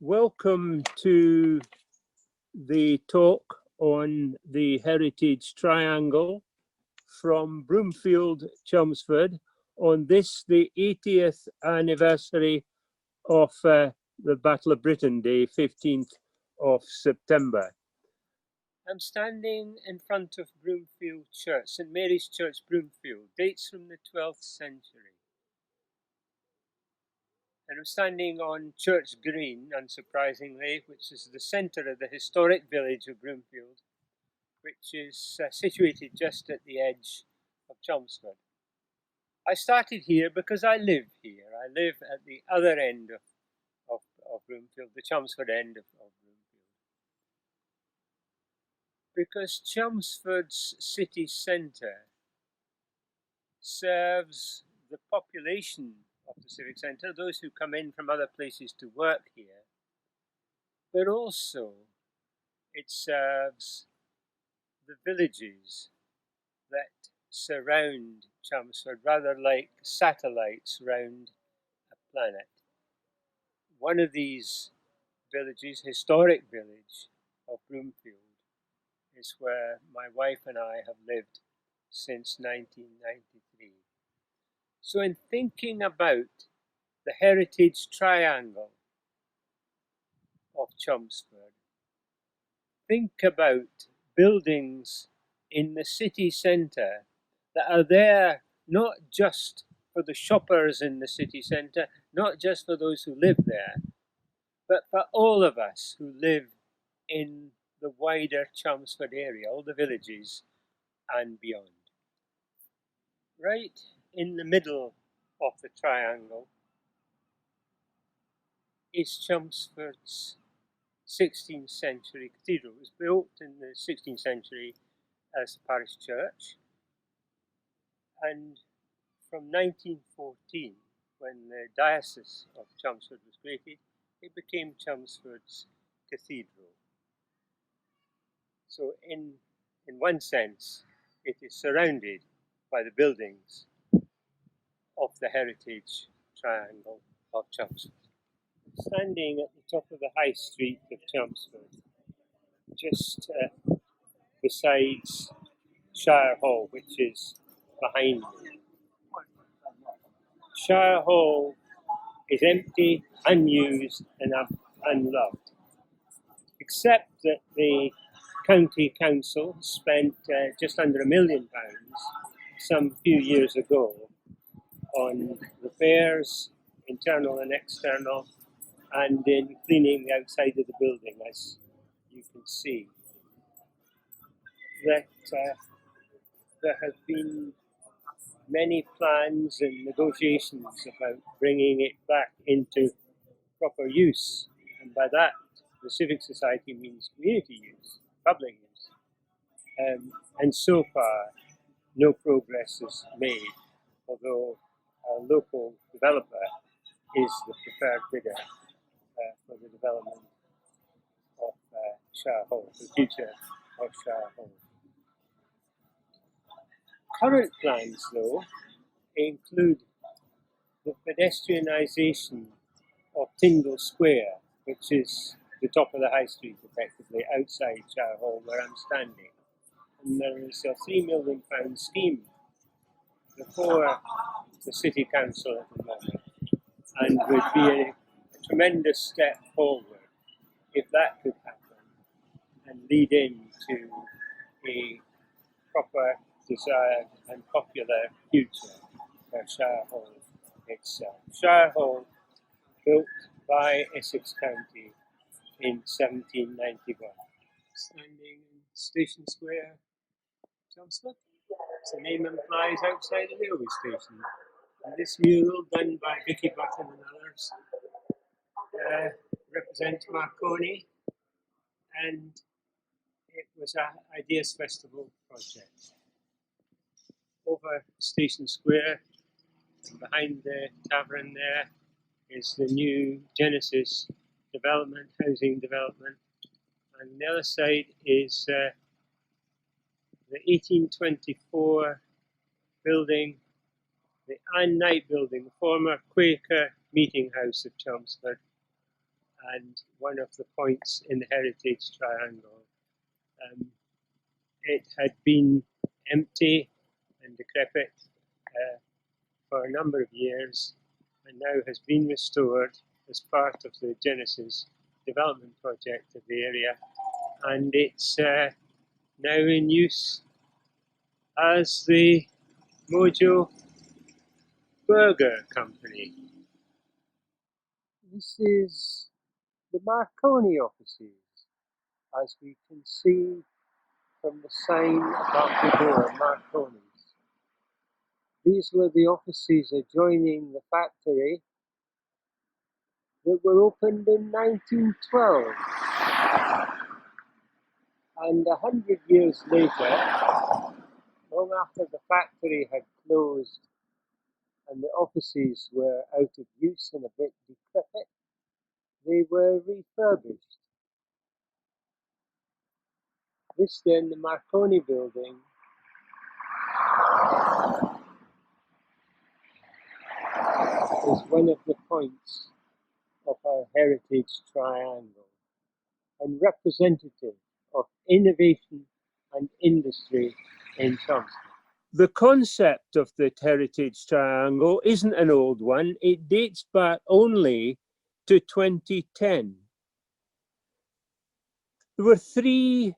Welcome to the talk on the Heritage Triangle from Broomfield, Chelmsford, on this, the 80th anniversary of the Battle of Britain Day, 15th of September. I'm standing in front of Broomfield Church, St Mary's Church, Broomfield, dates from the 12th century. And I'm standing on Church Green, unsurprisingly, which is the centre of the historic village of Broomfield, which is situated just at the edge of Chelmsford. I started here because I live here. I live at the other end of Broomfield, the Chelmsford end of Broomfield. Because Chelmsford's city centre serves the population of the civic centre, those who come in from other places to work here, but also it serves the villages that surround Chelmsford, rather like satellites round a planet. One of these villages, historic village of Broomfield, is where my wife and I have lived since 1993. So in thinking about the heritage triangle of Chelmsford, think about buildings in the city centre that are there not just for the shoppers in the city centre, not just for those who live there, but for all of us who live in the wider Chelmsford area, all the villages and beyond. Right in the middle of the triangle is Chelmsford's 16th century cathedral. It was built in the 16th century as a parish church, and from 1914, when the diocese of Chelmsford was created, it became Chelmsford's cathedral. So in one sense, it is surrounded by the buildings of the heritage triangle of Chelmsford. Standing at the top of the high street of Chelmsford, just besides Shire Hall, which is behind me. Shire Hall is empty, unused and unloved, except that the County Council spent just under £1 million some few years ago on repairs, internal and external, and in cleaning the outside of the building, as you can see. That there have been many plans and negotiations about bringing it back into proper use, and by that the civic society means community use, public use, and so far no progress is made, although a local developer is the preferred bidder for the development of Shire Hall, the future of Shire Hall. Current plans, though, include the pedestrianisation of Tyndall Square, which is the top of the high street, effectively, outside Shire Hall, where I'm standing. And there is a £3 million scheme before the City Council at the moment, and would be a tremendous step forward if that could happen and lead into a proper, desired and popular future for Shire Hall itself. Shire Hall, built by Essex County in 1791. Standing in Station Square, Chelmsford, as the name implies, outside the railway station. And this mural, done by Vicky Button and others, represents Marconi, and it was an Ideas Festival project. Over Station Square, and behind the tavern there, is the new Genesis development, housing development. And on the other side is the 1824 building, the Ann Knight building, the former Quaker meeting house of Chelmsford, and one of the points in the Heritage Triangle. It had been empty and decrepit for a number of years, and now has been restored as part of the Genesis development project of the area, and it's now in use as the Mojo Burger Company. This is the Marconi offices, as we can see from the sign above the door, Marconi's. These were the offices adjoining the factory that were opened in 1912. And 100 years later, long after the factory had closed and the offices were out of use and a bit decrepit, they were refurbished. This then, the Marconi building, is one of the points of our heritage triangle and representative of innovation and industry in Chelmsford. The concept of the heritage triangle isn't an old one. It dates back only to 2010. There were 3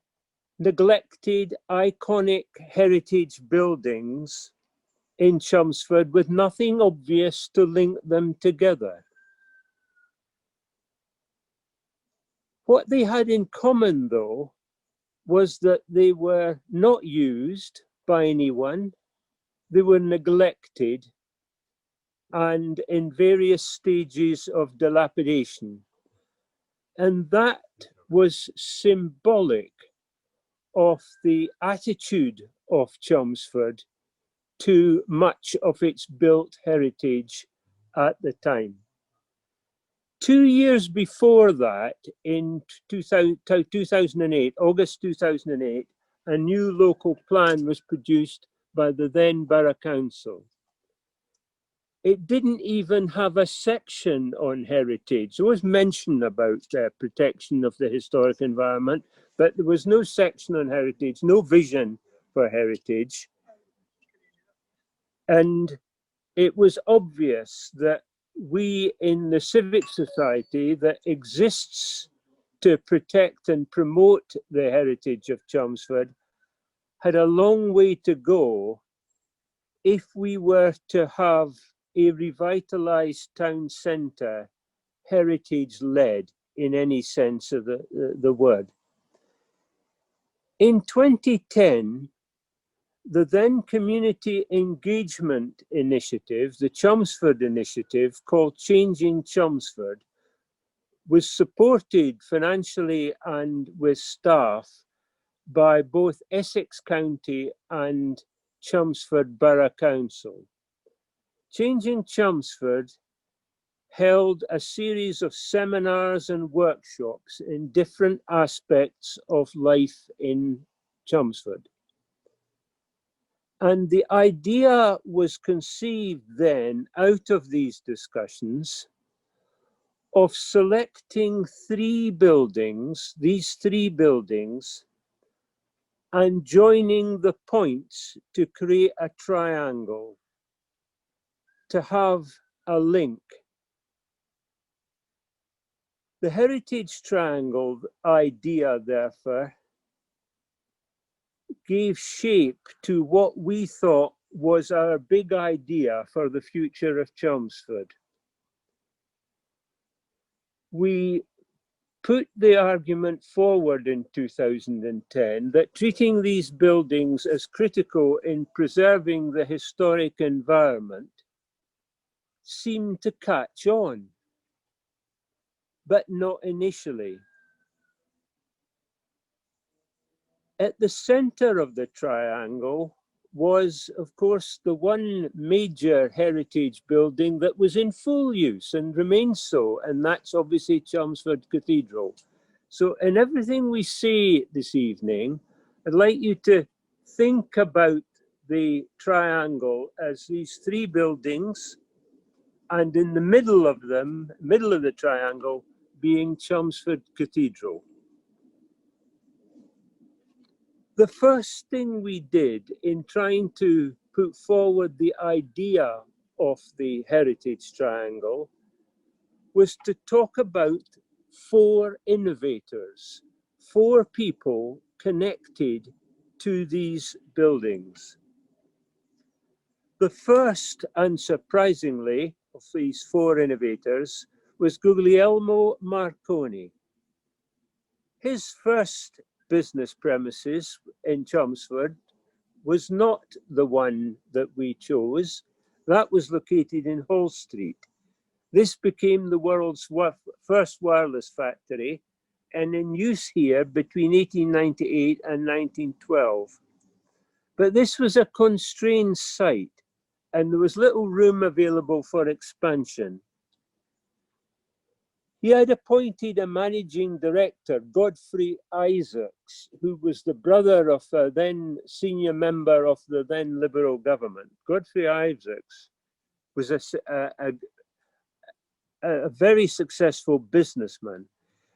neglected, iconic heritage buildings in Chelmsford with nothing obvious to link them together. What they had in common, though, was that they were not used by anyone, they were neglected and in various stages of dilapidation. And that was symbolic of the attitude of Chelmsford to much of its built heritage at the time. 2 years before that, in 2008, August 2008, a new local plan was produced by the then Borough Council. It didn't even have a section on heritage. There was mention about protection of the historic environment, but there was no section on heritage, no vision for heritage. And it was obvious that we in the civic society that exists to protect and promote the heritage of Chelmsford had a long way to go if we were to have a revitalised town centre, heritage-led in any sense of the word. In 2010, the then community engagement initiative, the Chelmsford initiative called Changing Chelmsford, was supported financially and with staff by both Essex County and Chelmsford Borough Council. Changing Chelmsford held a series of seminars and workshops in different aspects of life in Chelmsford. And the idea was conceived then out of these discussions of selecting 3 buildings, these 3 buildings, and joining the points to create a triangle, to have a link. The heritage triangle idea, therefore, gave shape to what we thought was our big idea for the future of Chelmsford. We put the argument forward in 2010 that treating these buildings as critical in preserving the historic environment seemed to catch on, but not initially. At the center of the triangle was, of course, the one major heritage building that was in full use and remains so, and that's obviously Chelmsford Cathedral. So in everything we say this evening, I'd like you to think about the triangle as these 3 buildings, and in the middle of them, middle of the triangle, being Chelmsford Cathedral. The first thing we did in trying to put forward the idea of the heritage triangle was to talk about 4 innovators, 4 people connected to these buildings. The first, unsurprisingly, of these 4 innovators was Guglielmo Marconi. His first business premises in Chelmsford was not the one that we chose. That was located in Hall Street. This became the world's first wireless factory and in use here between 1898 and 1912. But this was a constrained site and there was little room available for expansion. He had appointed a managing director, Godfrey Isaacs, who was the brother of a then senior member of the then Liberal government. Godfrey Isaacs was a very successful businessman.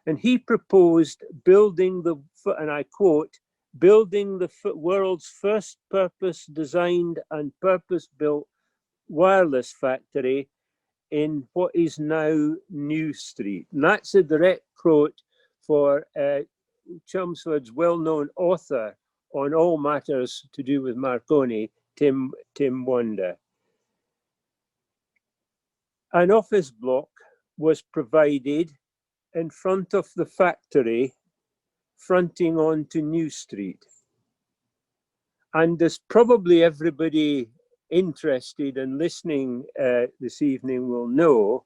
And he proposed building the, and I quote, building the world's first purpose-designed and purpose-built wireless factory in what is now New Street. And that's a direct quote for Chelmsford's well-known author on all matters to do with Marconi, Tim Wonder. An office block was provided in front of the factory, fronting onto New Street. And as probably everybody interested and listening this evening will know,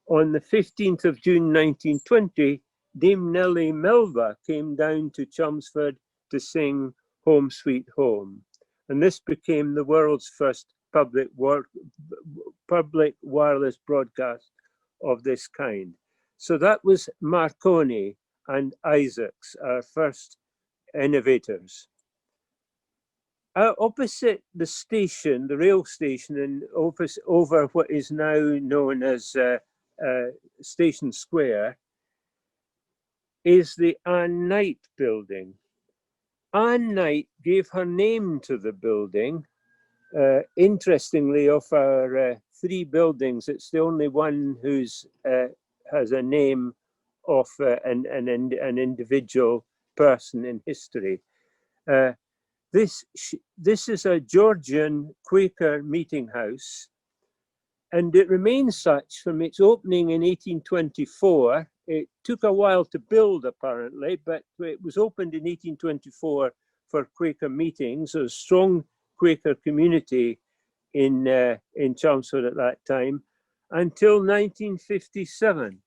on the 15th of June 1920, Dame Nellie Melba came down to Chelmsford to sing Home Sweet Home. And this became the world's first public wireless broadcast of this kind. So that was Marconi and Isaacs, our first innovators. Opposite the station, the rail station, and over what is now known as Station Square, is the Anne Knight building. Anne Knight gave her name to the building. Interestingly, of our 3 buildings, it's the only one who's has a name of an individual person in history. This is a Georgian Quaker meeting house, and it remains such from its opening in 1824. It took a while to build, apparently, but it was opened in 1824 for Quaker meetings. There was a strong Quaker community in Chelmsford at that time, until 1957.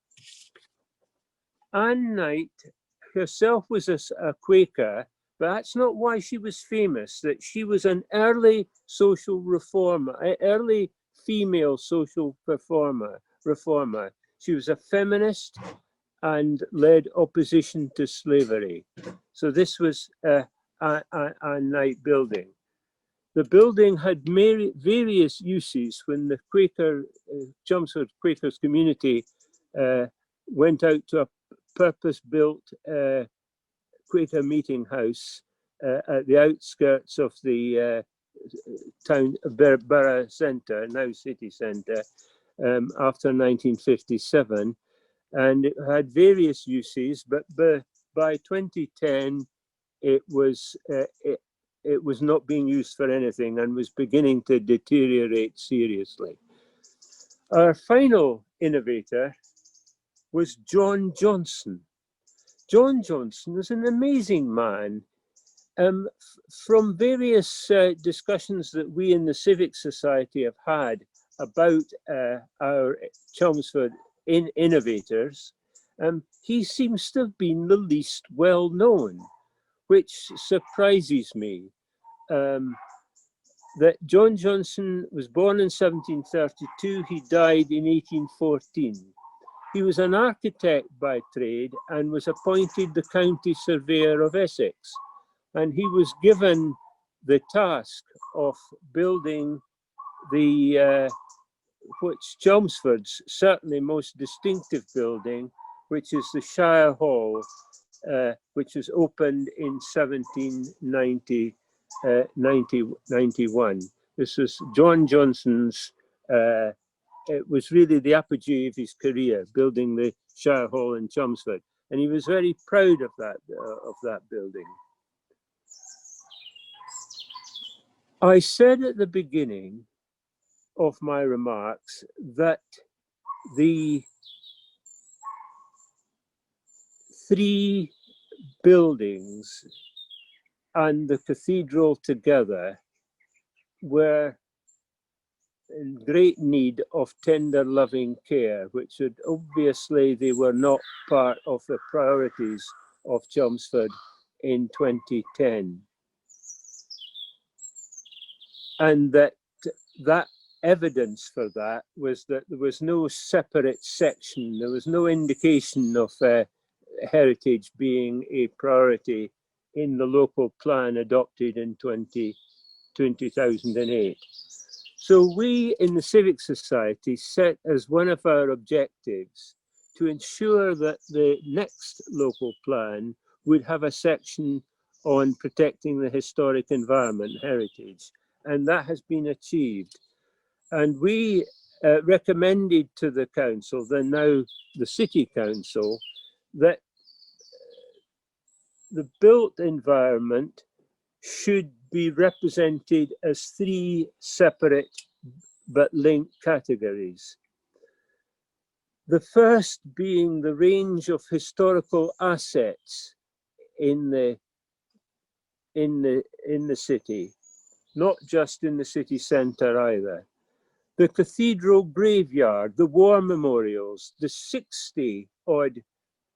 Anne Knight herself was a Quaker, but that's not why she was famous. That she was an early social reformer, early female social reformer. She was a feminist and led opposition to slavery. So this was Anne Knight building. The building had various uses when the Quaker, Chelmsford Quakers community went out to a purpose-built Quaker meeting house at the outskirts of the town borough centre, now city centre, after 1957, and it had various uses. But by 2010, it was not being used for anything and was beginning to deteriorate seriously. Our final innovator was John Johnston. John Johnston was an amazing man. From various discussions that we in the Civic Society have had about our Chelmsford innovators, he seems to have been the least well known, which surprises me. That John Johnston was born in 1732, he died in 1814. He was an architect by trade and was appointed the county surveyor of Essex. And he was given the task of building the, which Chelmsford's certainly most distinctive building, which is the Shire Hall, which was opened in 1791. This was John Johnston's, it was really the apogee of his career, building the Shire Hall in Chelmsford. And he was very proud of that building. I said at the beginning of my remarks that the three buildings and the cathedral together were in great need of tender, loving care, which would obviously they were not part of the priorities of Chelmsford in 2010. And that evidence for that was that there was no separate section, there was no indication of heritage being a priority in the local plan adopted in 2008. So we in the Civic Society set as one of our objectives to ensure that the next local plan would have a section on protecting the historic environment heritage, and that has been achieved. And we recommended to the council, then now the City Council, that the built environment should be represented as three separate but linked categories. The first being the range of historical assets in the city, not just in the city centre either. The cathedral graveyard, the war memorials, the 60-odd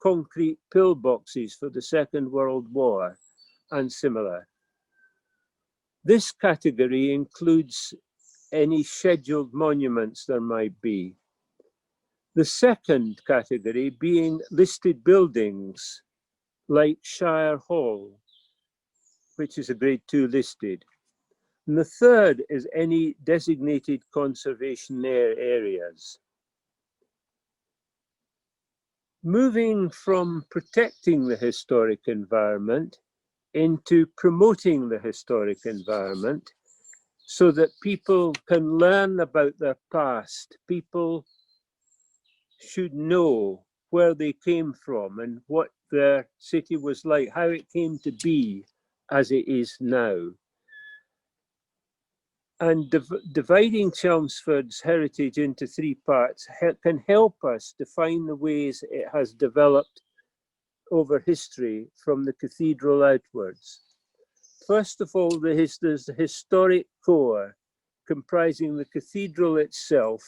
concrete pillboxes for the Second World War, and similar. This category includes any scheduled monuments there might be. The second category being listed buildings like Shire Hall, which is a grade 2 listed. And the third is any designated conservation areas. Moving from protecting the historic environment into promoting the historic environment so that people can learn about their past. People should know where they came from and what their city was like, how it came to be as it is now. And dividing Chelmsford's heritage into three parts can help us define the ways it has developed over history from the cathedral outwards. First of all, there's the historic core comprising the cathedral itself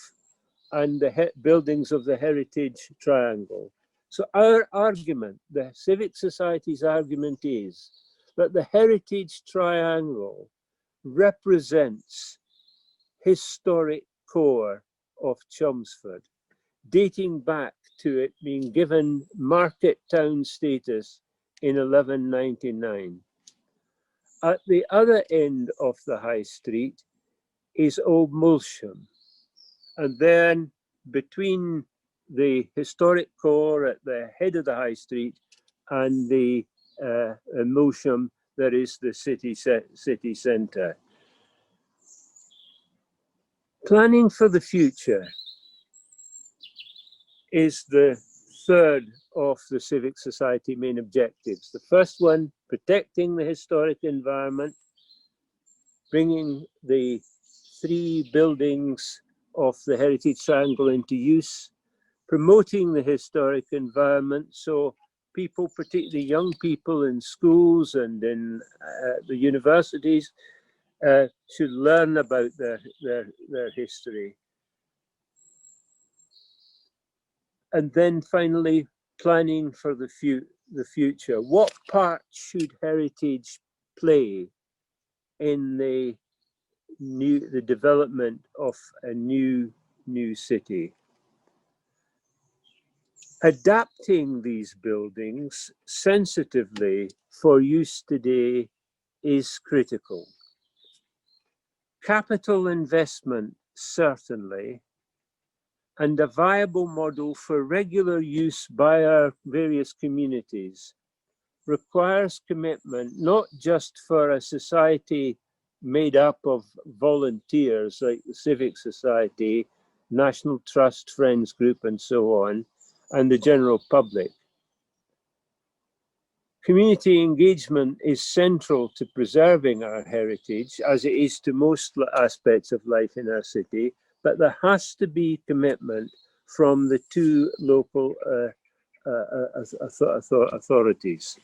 and the buildings of the heritage triangle. So our argument, the Civic Society's argument, is that the heritage triangle represents historic core of Chelmsford, dating back to it being given market town status in 1199. At the other end of the High Street is Old Mulsham, and then between the historic core at the head of the High Street and the Mulsham, there is the city centre. Planning for the future is the third of the Civic Society main objectives. The first one, protecting the historic environment, bringing the three buildings of the Heritage Triangle into use, promoting the historic environment so people, particularly young people in schools and in the universities, should learn about their history. And then finally, planning for the future. What part should heritage play in the development of a new city? Adapting these buildings sensitively for use today is critical. Capital investment, certainly, and a viable model for regular use by our various communities requires commitment, not just for a society made up of volunteers like the Civic Society, National Trust, Friends Group, and so on, and the general public. Community engagement is central to preserving our heritage, as it is to most aspects of life in our city, but there has to be commitment from the two local authorities.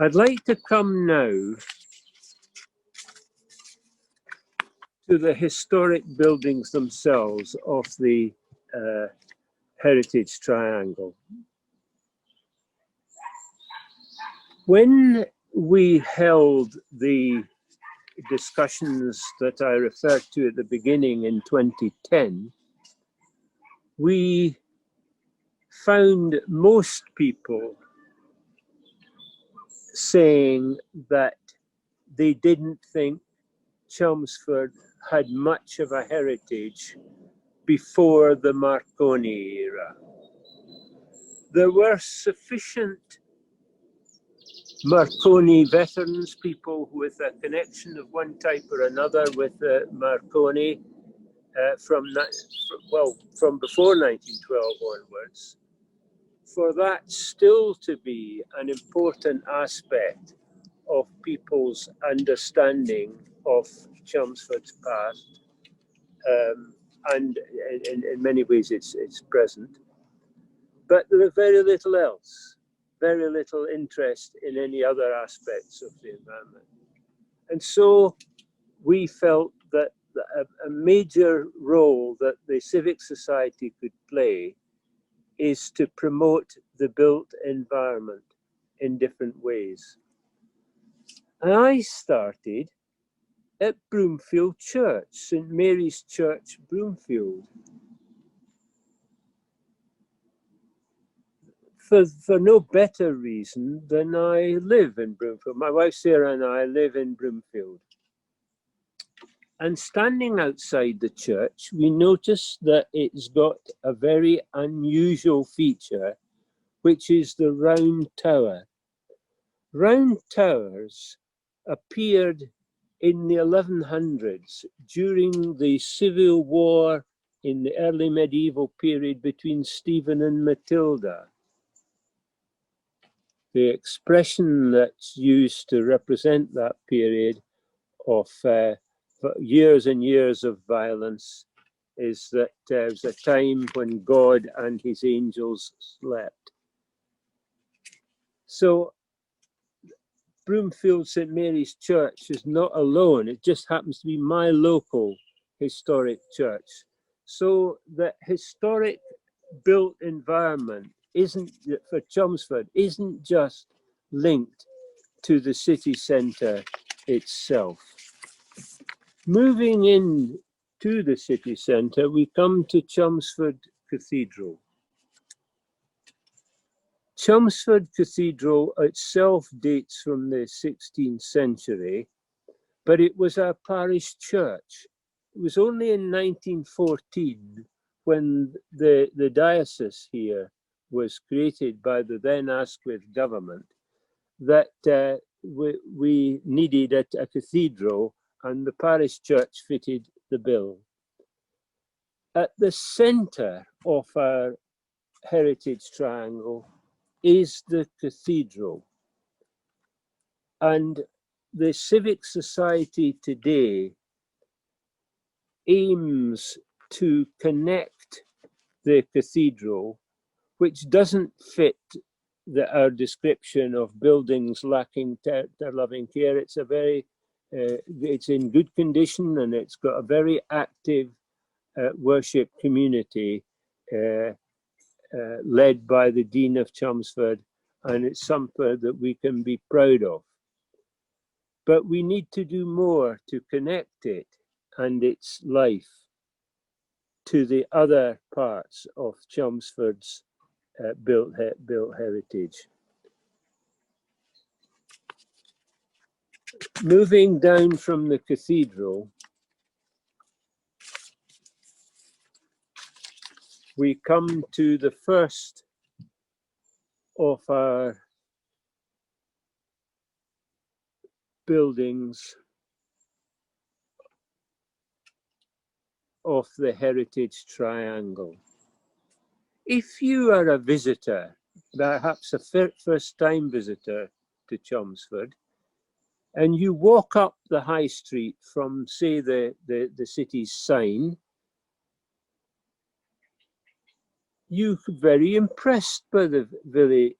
I'd like to come now to the historic buildings themselves of the Heritage Triangle. When we held the discussions that I referred to at the beginning in 2010, we found most people saying that they didn't think Chelmsford had much of a heritage before the Marconi era. There were sufficient Marconi veterans, people with a connection of one type or another with Marconi from before 1912 onwards, for that still to be an important aspect of people's understanding of Chelmsford's past, and in many ways it's present. But there was very little else, very little interest in any other aspects of the environment. And so we felt that a major role that the civic society could play is to promote the built environment in different ways. And I started at Broomfield Church, St. Mary's Church, Broomfield. For no better reason than I live in Broomfield. My wife Sarah and I live in Broomfield. And standing outside the church, we noticed that it's got a very unusual feature, which is the round tower. Round towers appeared in the 1100s during the civil war in the early medieval period between Stephen and Matilda. The expression that's used to represent that period of years and years of violence is that there was a time when God and his angels slept. So Broomfield St. Mary's Church is not alone. It just happens to be my local historic church. So the historic built environment for Chelmsford isn't just linked to the city centre itself. Moving in to the city centre, we come to Chelmsford Cathedral. Chelmsford Cathedral itself dates from the 16th century, but it was our parish church. It was only in 1914 when the diocese here was created by the then Asquith government that we needed a cathedral, and the parish church fitted the bill. At the centre of our heritage triangle is the cathedral. And the civic society today aims to connect the cathedral, which doesn't fit our description of buildings lacking loving care. It's it's in good condition, and it's got a very active worship community led by the Dean of Chelmsford, and it's something that we can be proud of. But we need to do more to connect it and its life to the other parts of Chelmsford's built heritage. Moving down from the cathedral, we come to the first of our buildings of the Heritage Triangle. If you are a visitor, perhaps a first-time visitor to Chelmsford, and you walk up the high street from, say, the city's sign, you're very impressed by the village,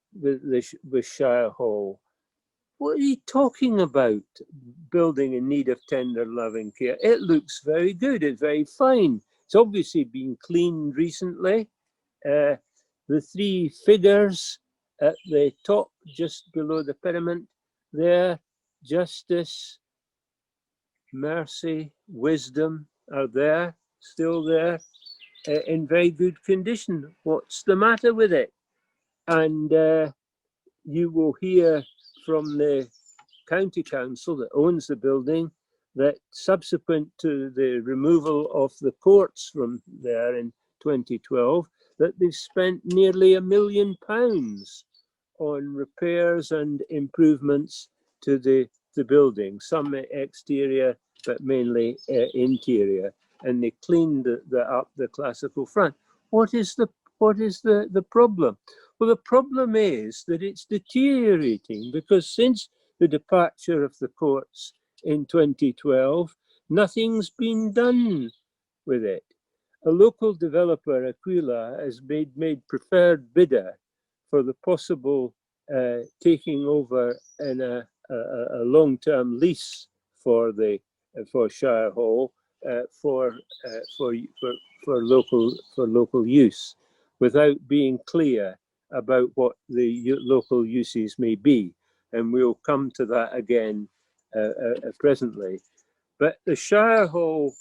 with Shire Hall. What are you talking about, building in need of tender loving care? It looks very good, it's very fine. It's obviously been cleaned recently. The three figures at the top, just below the pyramid, there, justice, mercy, wisdom, are there, still there, in very good condition. What's the matter with it? And you will hear from the county council that owns the building that subsequent to the removal of the courts from there in 2012, that they've spent nearly £1 million on repairs and improvements to the building, some exterior, but mainly interior. And they cleaned up the classical front. What is the problem? Well, the problem is that it's deteriorating, because since the departure of the courts in 2012, nothing's been done with it. A local developer, Aquila, has made preferred bidder for the possible taking over in a long-term lease for Shire Hall for local use, without being clear about what the local uses may be. And we'll come to that again presently. But the Shire Hall,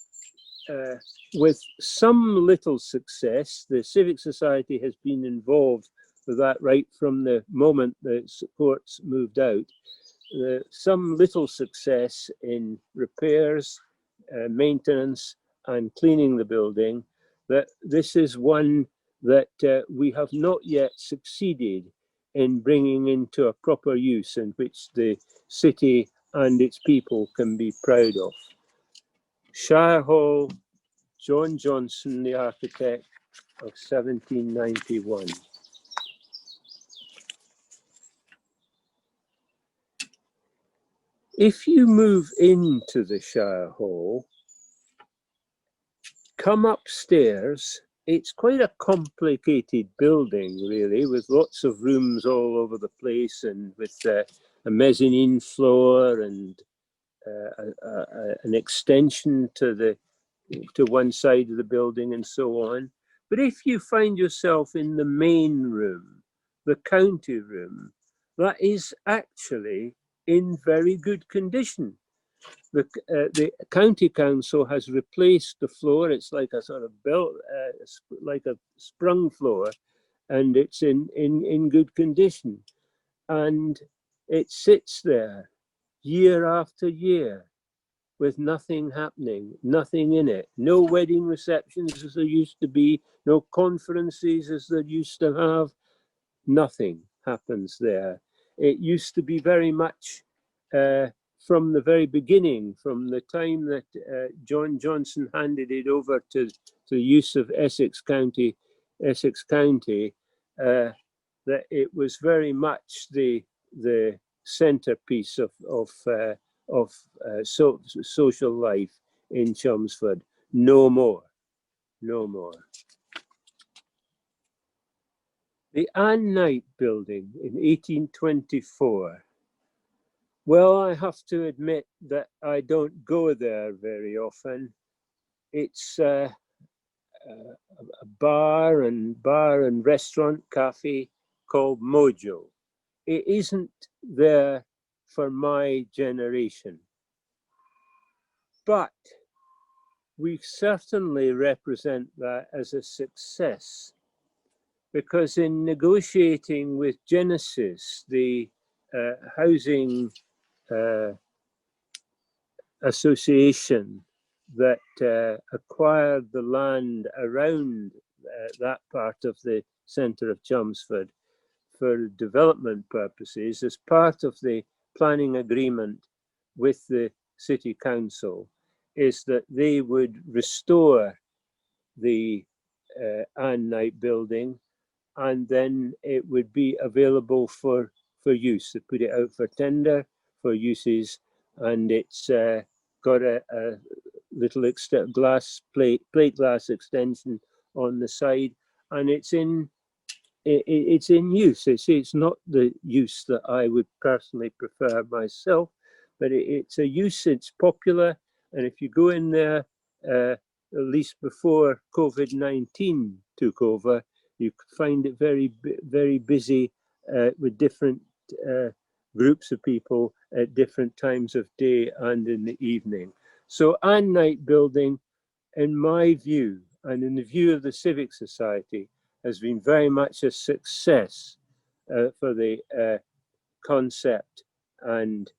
with some little success, the Civic Society has been involved with that right from the moment the courts moved out. Some little success in repairs, maintenance, and cleaning the building, that this is one that we have not yet succeeded in bringing into a proper use in which the city and its people can be proud of. Shire Hall, John Johnston, the architect, of 1791. If you move into the Shire Hall, come upstairs, it's quite a complicated building, really, with lots of rooms all over the place, and with a mezzanine floor and an extension to one side of the building and so on. But if you find yourself in the main room, the county room, that is actually in very good condition. The county council has replaced the floor. It's like a sort of like a sprung floor, and it's in good condition. And it sits there year after year with nothing happening, nothing in it. No wedding receptions as there used to be, no conferences as there used to have. Nothing happens there. It used to be very much from the very beginning, from the time that John Johnston handed it over to the use of Essex County, that it was very much the centerpiece of social life in Chelmsford. No more, no more. The Anne Knight building in 1824. Well, I have to admit that I don't go there very often. It's a bar and restaurant cafe called Mojo. It isn't there for my generation, but we certainly represent that as a success, because in negotiating with Genesis, the housing association that acquired the land around that part of the centre of Chelmsford for development purposes as part of the planning agreement with the City Council is that they would restore the Anne Knight building, and then it would be available for use. They put it out for tender for uses, and it's got a little plate glass extension on the side, and it's in use. It's not the use that I would personally prefer myself, but it's a use. It's popular, and if you go in there, at least before COVID-19 took over, you could find it very busy with different groups of people at different times of day and in the evening. So Anne Knight building, in my view, and in the view of the Civic Society, has been very much a success for the concept and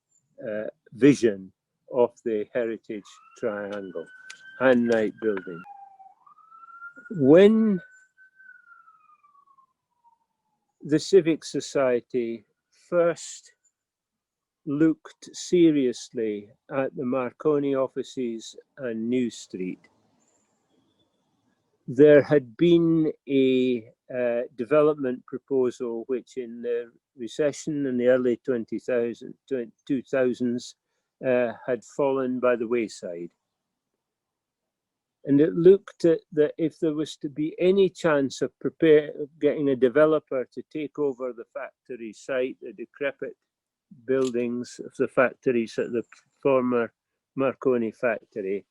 vision of the Heritage Triangle, Anne Knight building. When the Civic Society first looked seriously at the Marconi offices and New Street, there had been a development proposal which in the recession in the early 2000s had fallen by the wayside. And it looked at that if there was to be any chance of getting a developer to take over the factory site, the decrepit buildings of the factories at the former Marconi factory,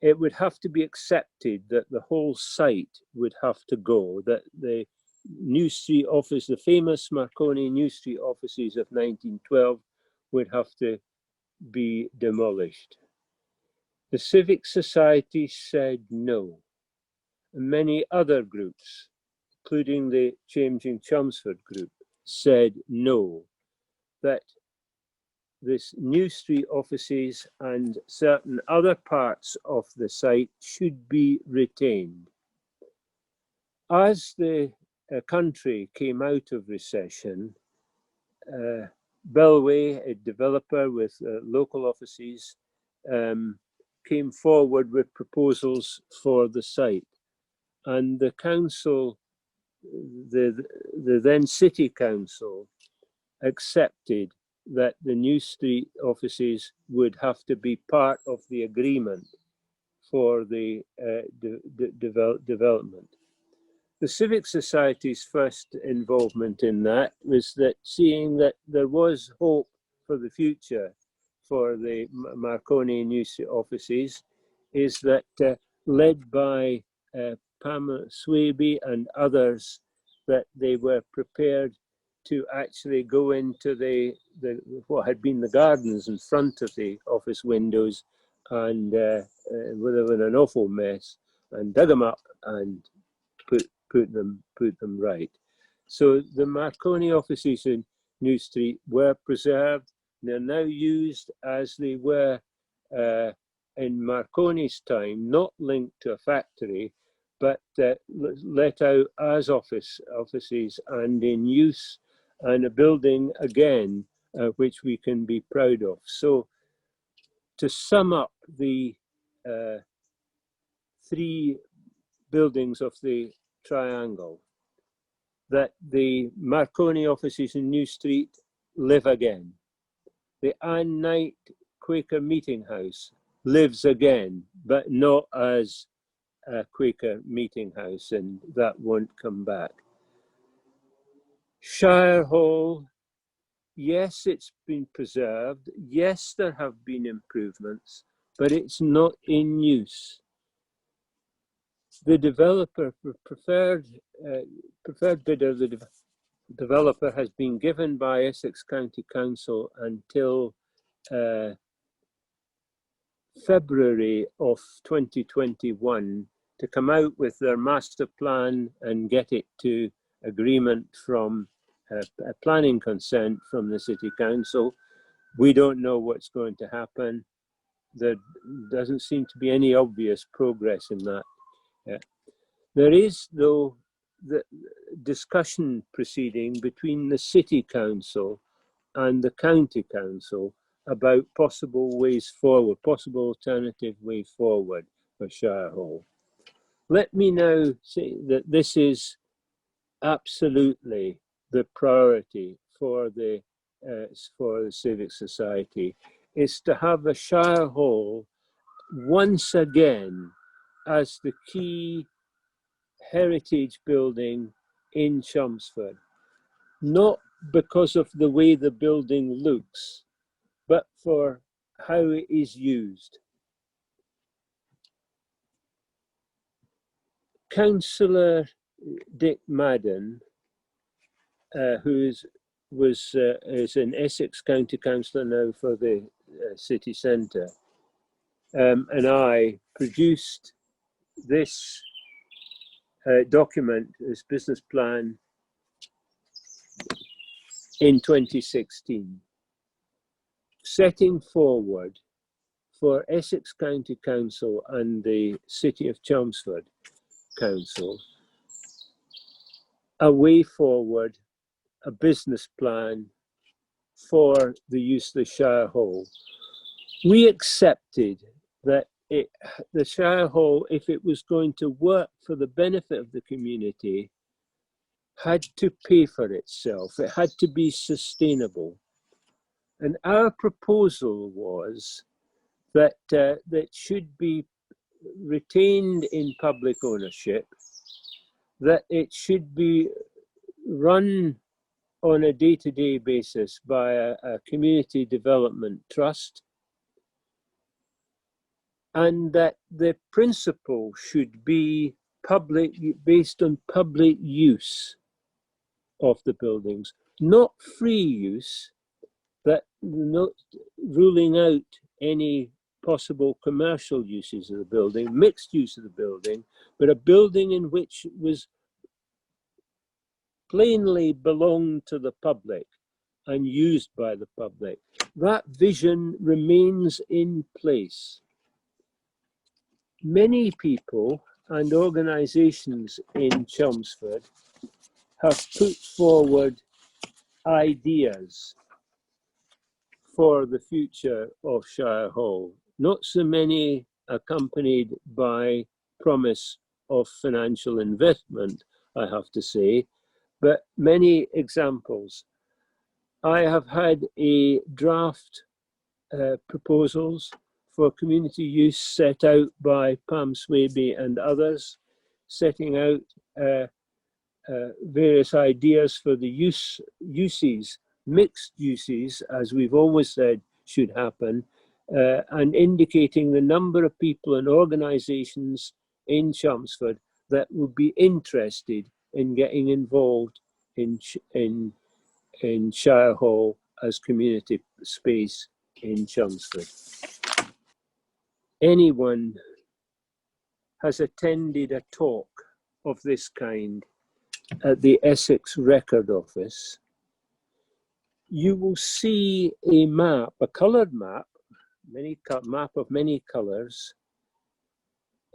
it would have to be accepted that the whole site would have to go, that the New Street office, the famous Marconi New Street offices of 1912 would have to be demolished. The Civic Society said no. And many other groups, including the Changing Chelmsford group, said no, that this New Street offices and certain other parts of the site should be retained. As the country came out of recession, Bellway, a developer with local offices, came forward with proposals for the site. And the council, the then City Council, accepted that the New Street offices would have to be part of the agreement for the development. The Civic Society's first involvement in that was that seeing that there was hope for the future for the Marconi New Street offices, is that led by Pamela Swaby and others, that they were prepared to actually go into what had been the gardens in front of the office windows, and were in an awful mess, and dug them up and put them right. So the Marconi offices in New Street were preserved. They're now used as they were in Marconi's time, not linked to a factory, but let out as offices and in use, and a building again, which we can be proud of. So to sum up the three buildings of the triangle, that the Marconi offices in New Street live again. The Anne Knight Quaker Meeting House lives again, but not as a Quaker meeting house, and that won't come back. Shire Hall, yes, it's been preserved. Yes, there have been improvements, but it's not in use. The developer, preferred bidder, the developer has been given by Essex County Council until February of 2021 to come out with their master plan and get it to agreement from a planning consent from the City Council. We don't know what's going to happen. There doesn't seem to be any obvious progress in that. There is, though, the discussion proceeding between the City Council and the County Council about possible ways forward, possible alternative way forward for Shire Hall. Let me now say that this is absolutely the priority for the Civic Society, is to have a Shire Hall once again as the key heritage building in Chelmsford, not because of the way the building looks, but for how it is used. Councillor Dick Madden, who is an Essex County Councillor now for the city centre, and I produced this document, this business plan, in 2016, setting forward for Essex County Council and the City of Chelmsford Council a way forward, a business plan for the use of the Shire Hall. We accepted that the Shire Hall, if it was going to work for the benefit of the community, had to pay for itself. It had to be sustainable. And our proposal was that that should be retained in public ownership, that it should be run on a day-to-day basis by a community development trust, and that the principle should be based on public use of the buildings, not free use, that not ruling out any possible commercial uses of the building, mixed use of the building, but a building in which was plainly belonged to the public and used by the public. That vision remains in place. Many people and organisations in Chelmsford have put forward ideas for the future of Shire Hall, not so many accompanied by promise of financial investment, I have to say, but many examples. I have had a draft proposals for community use set out by Pam Swaby and others, setting out various ideas for the uses, mixed uses, as we've always said should happen, and indicating the number of people and organisations in Chelmsford that would be interested in getting involved in Shire Hall as community space in Chelmsford. Anyone has attended a talk of this kind at the Essex Record Office, you will see a map, a coloured map, map of many colours,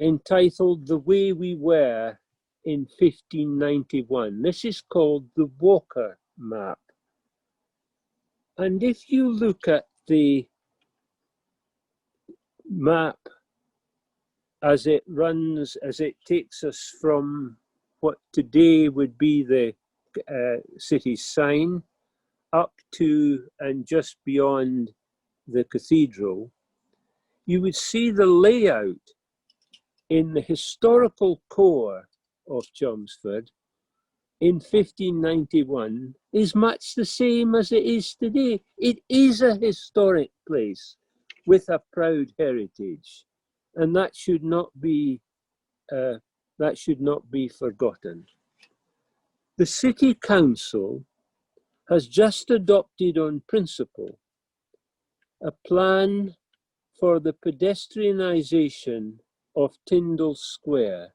entitled The Way We Were in 1591. This is called the Walker map. And if you look at the map as it runs, as it takes us from what today would be the city sign up to and just beyond the cathedral, you would see the layout in the historical core of Chelmsford in 1591 is much the same as it is today. It is a historic place with a proud heritage, and that should not be forgotten. The City Council has just adopted on principle a plan for the pedestrianisation of Tyndall Square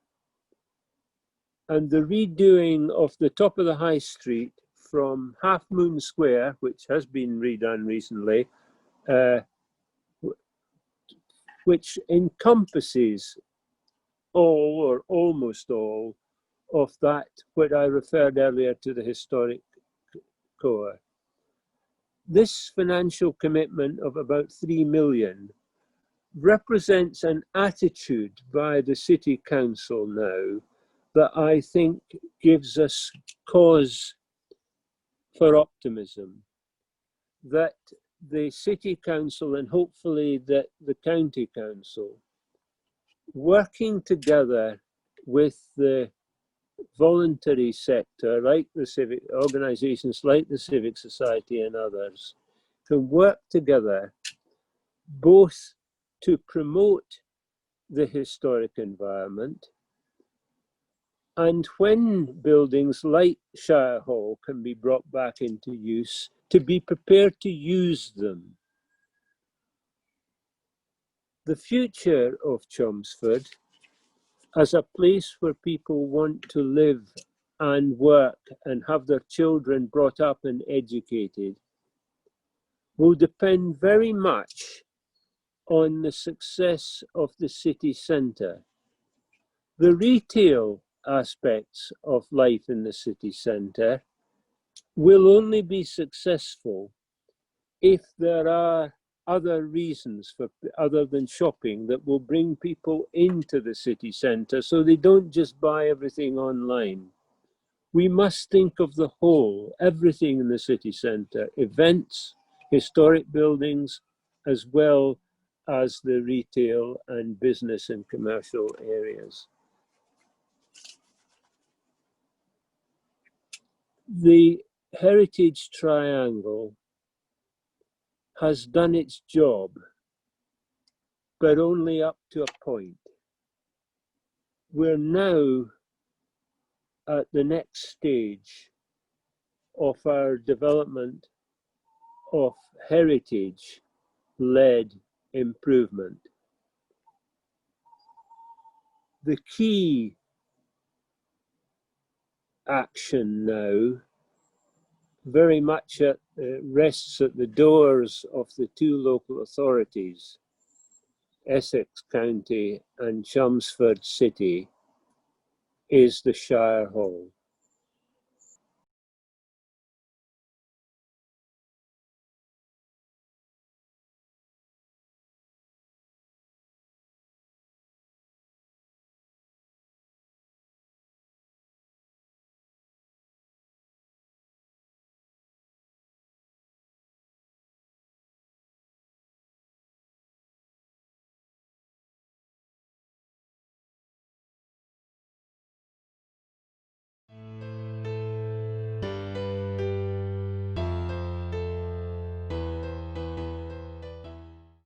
and the redoing of the top of the High Street from Half Moon Square, which has been redone recently, which encompasses all or almost all of that what I referred earlier to the historic core. This financial commitment of about 3 million represents an attitude by the City Council now that I think gives us cause for optimism, that the City Council and hopefully that the County Council, working together with the voluntary sector, like the civic organisations like the Civic Society and others, can work together both to promote the historic environment, and when buildings like Shire Hall can be brought back into use, to be prepared to use them. The future of Chelmsford as a place where people want to live and work and have their children brought up and educated will depend very much on the success of the city centre. The retail aspects of life in the city centre will only be successful if there are other reasons for other than shopping that will bring people into the city centre so they don't just buy everything online. We must think of the whole, everything in the city centre, events, historic buildings, as well as the retail and business and commercial areas. The Heritage Triangle has done its job, but only up to a point. We're now at the next stage of our development of heritage-led improvement. The key action now very much rests at the doors of the two local authorities, Essex County and Chelmsford City, is the Shire Hall.